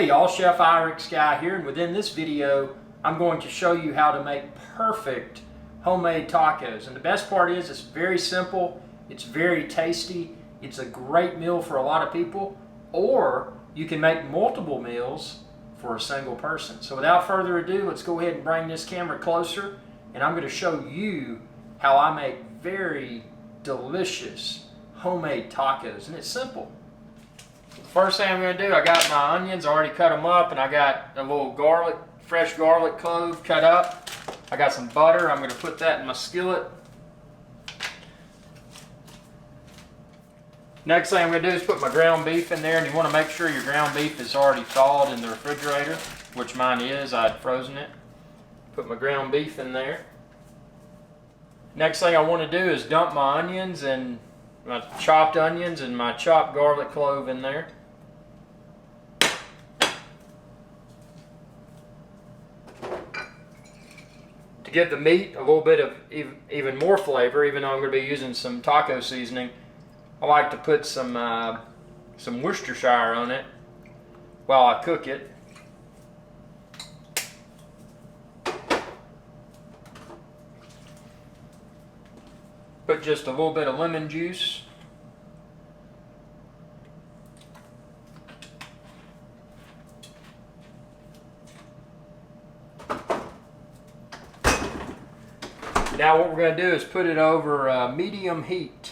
Hey y'all, Chef IrixGuy here, and within this video I'm going to show you how to make perfect homemade tacos. And the best part is it's very simple, it's very tasty, it's a great meal for a lot of people, or you can make multiple meals for a single person. So without further ado, let's go ahead and bring this camera closer, and I'm going to show you how I make very delicious homemade tacos, and it's simple. First thing I'm going to do, I got my onions, I already cut them up, and I got a little garlic, fresh garlic clove cut up. I got some butter, I'm going to put that in my skillet. Next thing I'm going to do is put my ground beef in there, and you want to make sure your ground beef is already thawed in the refrigerator, which mine is, I had frozen it. Put my ground beef in there. Next thing I want to do is dump my onions and my chopped onions and my chopped garlic clove in there. To give the meat a little bit of even more flavor, even though I'm going to be using some taco seasoning, I like to put some Worcestershire on it while I cook it. Put just a little bit of lemon juice. Now what we're going to do is put it over medium heat.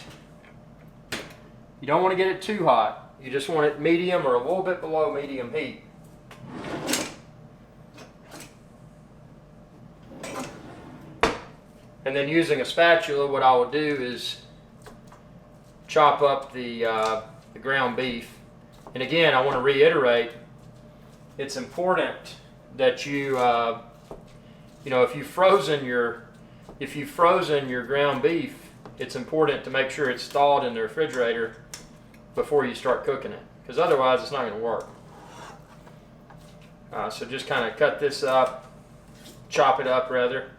You don't want to get it too hot. You just want it medium or a little bit below medium heat. And then using a spatula, what I will do is chop up the ground beef. And again, I want to reiterate, it's important that you, if you've frozen your ground beef, it's important to make sure it's thawed in the refrigerator before you start cooking it, because otherwise it's not going to work. So just kind of cut this up, chop it up rather.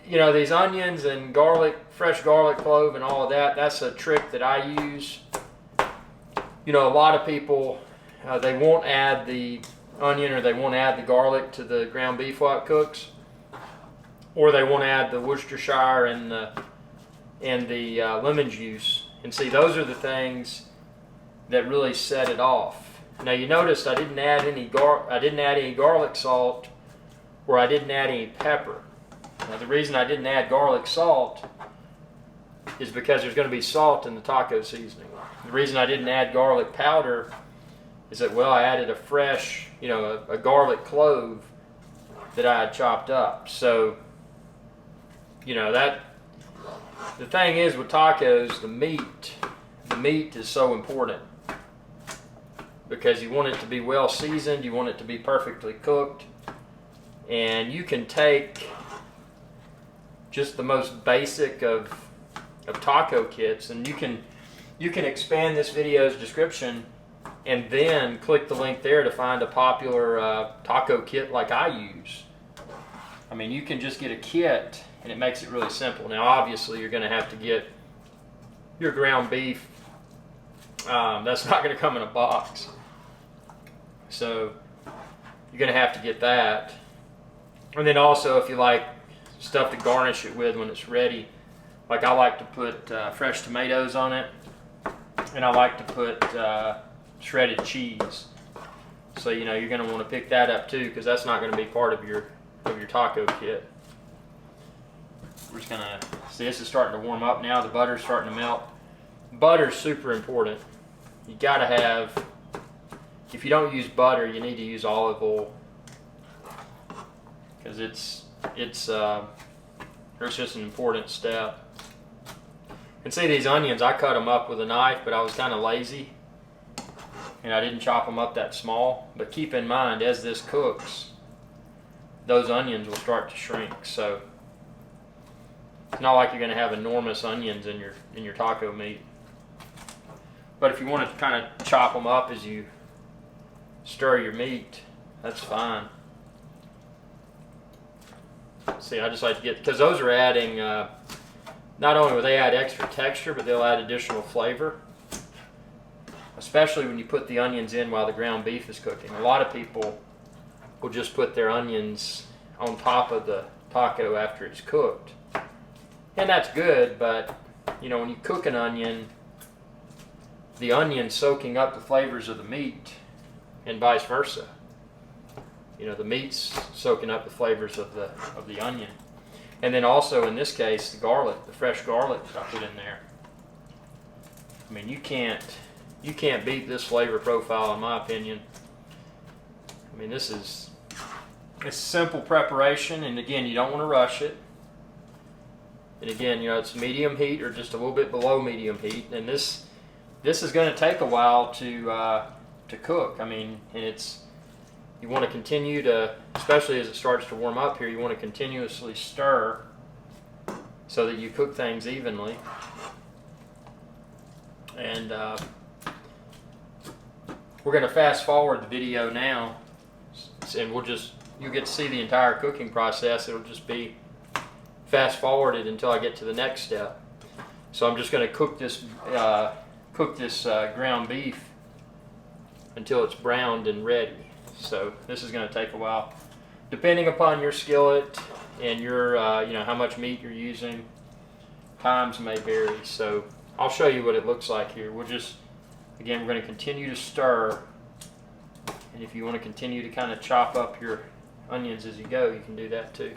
You know, these onions and garlic, fresh garlic clove and all of that, that's a trick that I use. You know, a lot of people, they won't add the onion or they won't add the garlic to the ground beef while it cooks. Or they won't add the Worcestershire and the lemon juice. And see, those are the things that really set it off. Now you noticed I didn't add any garlic salt, or I didn't add any pepper. Now the reason I didn't add garlic salt is because there's going to be salt in the taco seasoning. The reason I didn't add garlic powder is that, well, I added a fresh, a garlic clove that I had chopped up. So, the thing is with tacos, the meat is so important, because you want it to be well seasoned, you want it to be perfectly cooked, and you can take just the most basic of taco kits, and you can expand this video's description and then click the link there to find a popular taco kit like I use. I mean, you can just get a kit and it makes it really simple. Now obviously you're going to have to get your ground beef. That's not going to come in a box, so you're going to have to get that. And then also, if you like stuff to garnish it with when it's ready, like I like to put fresh tomatoes on it, and I like to put shredded cheese. So you're going to want to pick that up too, because that's not going to be part of your taco kit. We're just going to see, this is starting to warm up now. The butter's starting to melt. Butter's super important. You got to have, if you don't use butter, you need to use olive oil, because it's just an important step. And see, these onions, I cut them up with a knife, but I was kind of lazy and I didn't chop them up that small. But keep in mind, as this cooks, those onions will start to shrink. So it's not like you're going to have enormous onions in your taco meat. But if you want to kind of chop them up as you stir your meat, that's fine. See, I just like to get, because those are adding, not only will they add extra texture, but they'll add additional flavor. especially when you put the onions in while the ground beef is cooking. A lot of people will just put their onions on top of the taco after it's cooked. And that's good, but you know, when you cook an onion, the onion's soaking up the flavors of the meat and vice versa. You know, the meat's soaking up the flavors of the onion. And then also in this case, the garlic, the fresh garlic that I put in there. I mean, you can't beat this flavor profile in my opinion. I mean, it's simple preparation, and again, you don't want to rush it. And again, you know, it's medium heat or just a little bit below medium heat, and this is going to take a while to cook. I mean, and you want to continue to, especially as it starts to warm up here, you want to continuously stir so that you cook things evenly. And we're going to fast forward the video now, and you'll get to see the entire cooking process. It'll just be fast forwarded until I get to the next step. So I'm just going to cook this ground beef until it's browned and ready. So this is going to take a while, depending upon your skillet and your you know, how much meat you're using. Times may vary. So I'll show you what it looks like here. We're going to continue to stir, and if you want to continue to kind of chop up your onions as you go, you can do that too.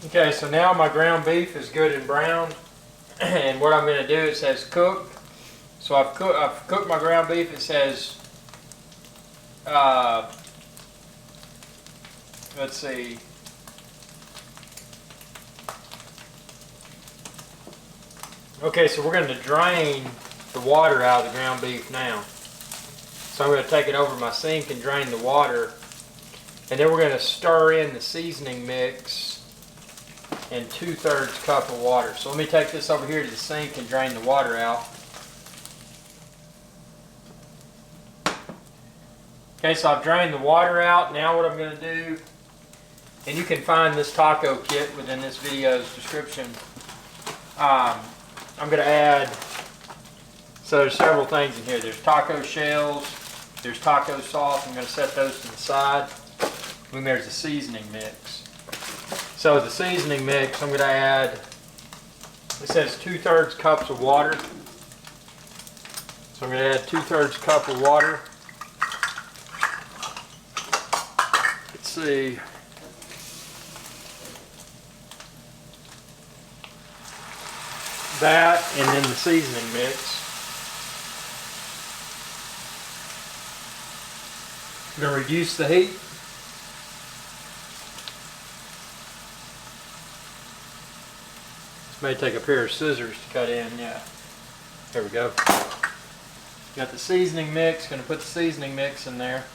Okay, so now my ground beef is good and browned, and what I'm going to do, it says cook. So I've cooked my ground beef. It says, let's see, okay, so we're going to drain the water out of the ground beef now. So I'm going to take it over my sink and drain the water, and then we're going to stir in the seasoning mix and 2/3 cup of water. So let me take this over here to the sink and drain the water out. Okay, so I've drained the water out. Now what I'm going to do, and you can find this taco kit within this video's description. I'm going to add, so there's several things in here. There's taco shells, there's taco sauce. I'm going to set those to the side. And there's the seasoning mix. So the seasoning mix, I'm going to add, it says 2/3 cups of water. So I'm going to add 2/3 cup of water. Let's see. That, and then the seasoning mix. I'm going to reduce the heat. May take a pair of scissors to cut in, yeah. There we go. Got the seasoning mix, going to put the seasoning mix in there.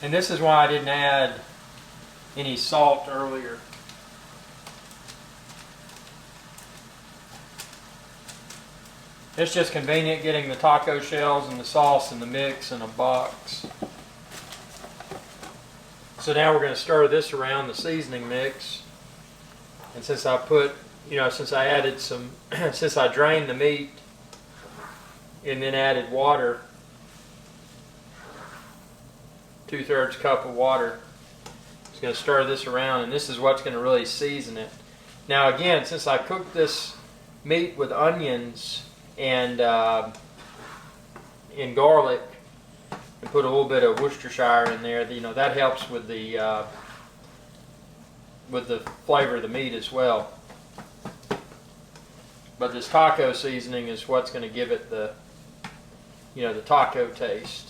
And this is why I didn't add any salt earlier. It's just convenient getting the taco shells and the sauce and the mix in a box. So now we're going to stir this around, the seasoning mix. And since I put, you know, since I added some, since I drained the meat and then added water, 2/3 cup of water, just going to stir this around, and this is what's going to really season it. Now again, since I cooked this meat with onions and garlic, and put a little bit of Worcestershire in there, you know, that helps with the flavor of the meat as well. But this taco seasoning is what's going to give it the, you know, the taco taste.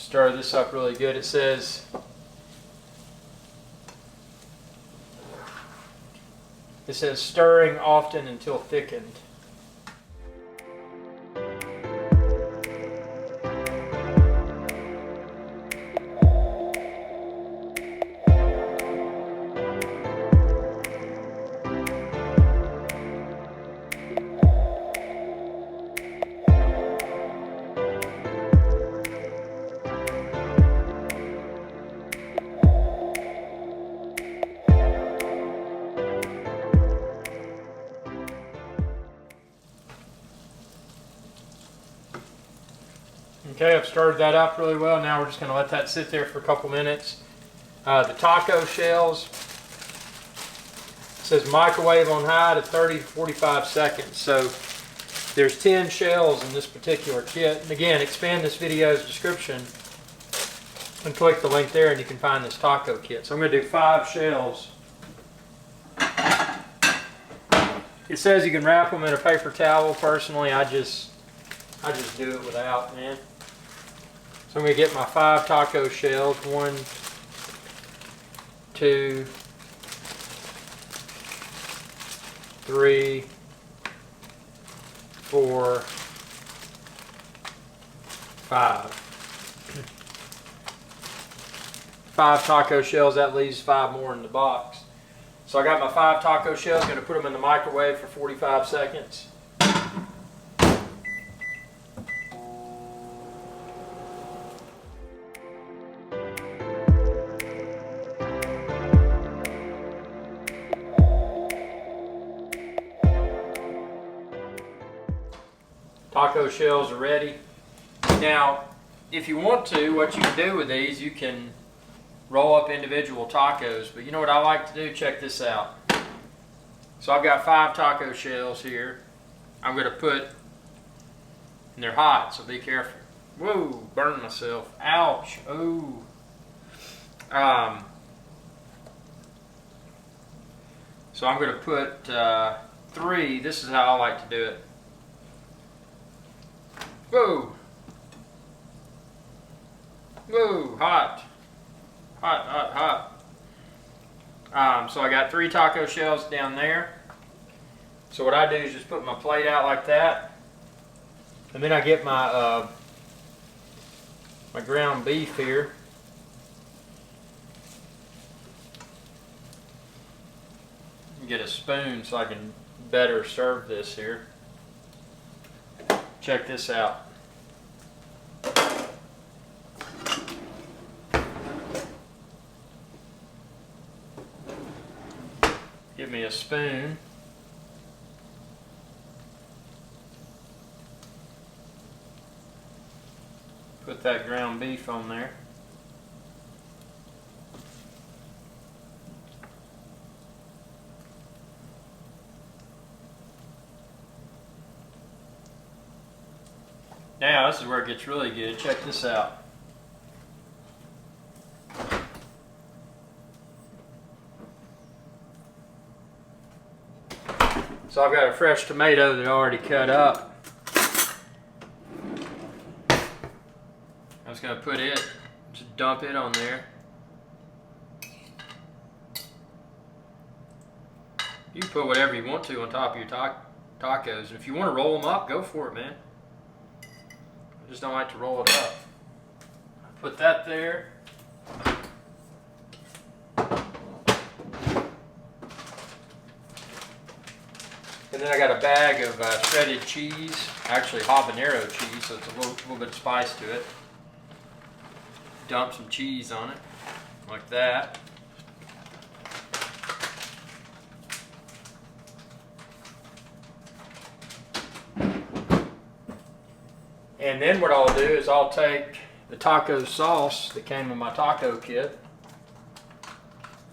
Stir this up really good. It says stirring often until thickened. Okay, I've stirred that up really well. Now we're just going to let that sit there for a couple minutes. The taco shells, it says microwave on high to 30 to 45 seconds. So there's 10 shells in this particular kit. And again, expand this video's description and click the link there and you can find this taco kit. So I'm going to do 5 shells. It says you can wrap them in a paper towel. Personally, I just do it without, man. So I'm going to get my 5 taco shells. 1, 2, 3, 4, 5. 5 taco shells, that leaves 5 more in the box. So I got my 5 taco shells, going to put them in the microwave for 45 seconds. Taco shells are ready. Now, if you want to, what you can do with these, you can roll up individual tacos. But you know what I like to do? Check this out. So I've got 5 taco shells here. I'm going to put, and they're hot, so be careful. Whoa, burned myself. Ouch. Ooh. So I'm going to put 3. This is how I like to do it. Whoa. Whoa, hot. Hot, hot, hot. So I got 3 taco shells down there. So what I do is just put my plate out like that. And then I get my my ground beef here. Get a spoon so I can better serve this here. Check this out. Give me a spoon. Put that ground beef on there. Now this is where it gets really good. Check this out. So I've got a fresh tomato that I already cut up. I'm just going to put it, just dump it on there. You can put whatever you want to on top of your tacos. And if you want to roll them up, go for it, man. I just don't like to roll it up. Put that there. And then I got a bag of shredded cheese, actually habanero cheese, so it's a little bit of spice to it. Dump some cheese on it, like that. And then what I'll do is I'll take the taco sauce that came in my taco kit.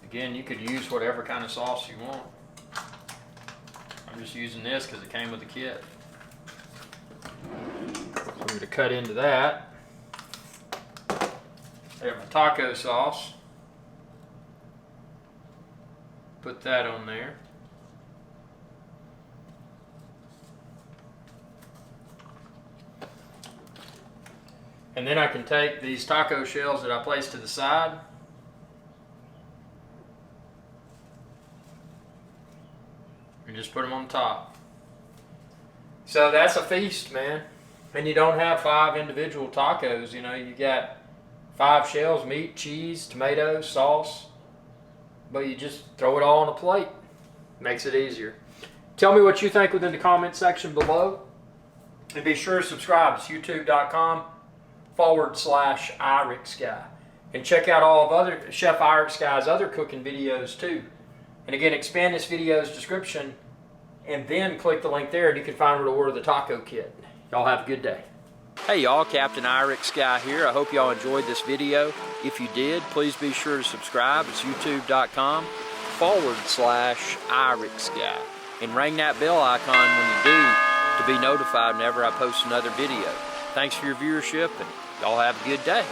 Again, you could use whatever kind of sauce you want. I'm just using this because it came with the kit. So I'm going to cut into that. I got my taco sauce. Put that on there. And then I can take these taco shells that I placed to the side, and just put them on top. So that's a feast, man. And you don't have 5 individual tacos, you know, you got 5 shells, meat, cheese, tomatoes, sauce, but you just throw it all on a plate. Makes it easier. Tell me what you think within the comment section below. And be sure to subscribe. It's youtube.com/IrixGuy. And check out all of other Chef IrixGuy's other cooking videos too. And again, expand this video's description and then click the link there and you can find where to order the taco kit. Y'all have a good day. Hey y'all, Captain IrixGuy here. I hope y'all enjoyed this video. If you did, please be sure to subscribe. It's youtube.com/IrixGuy. And ring that bell icon when you do to be notified whenever I post another video. Thanks for your viewership and y'all have a good day.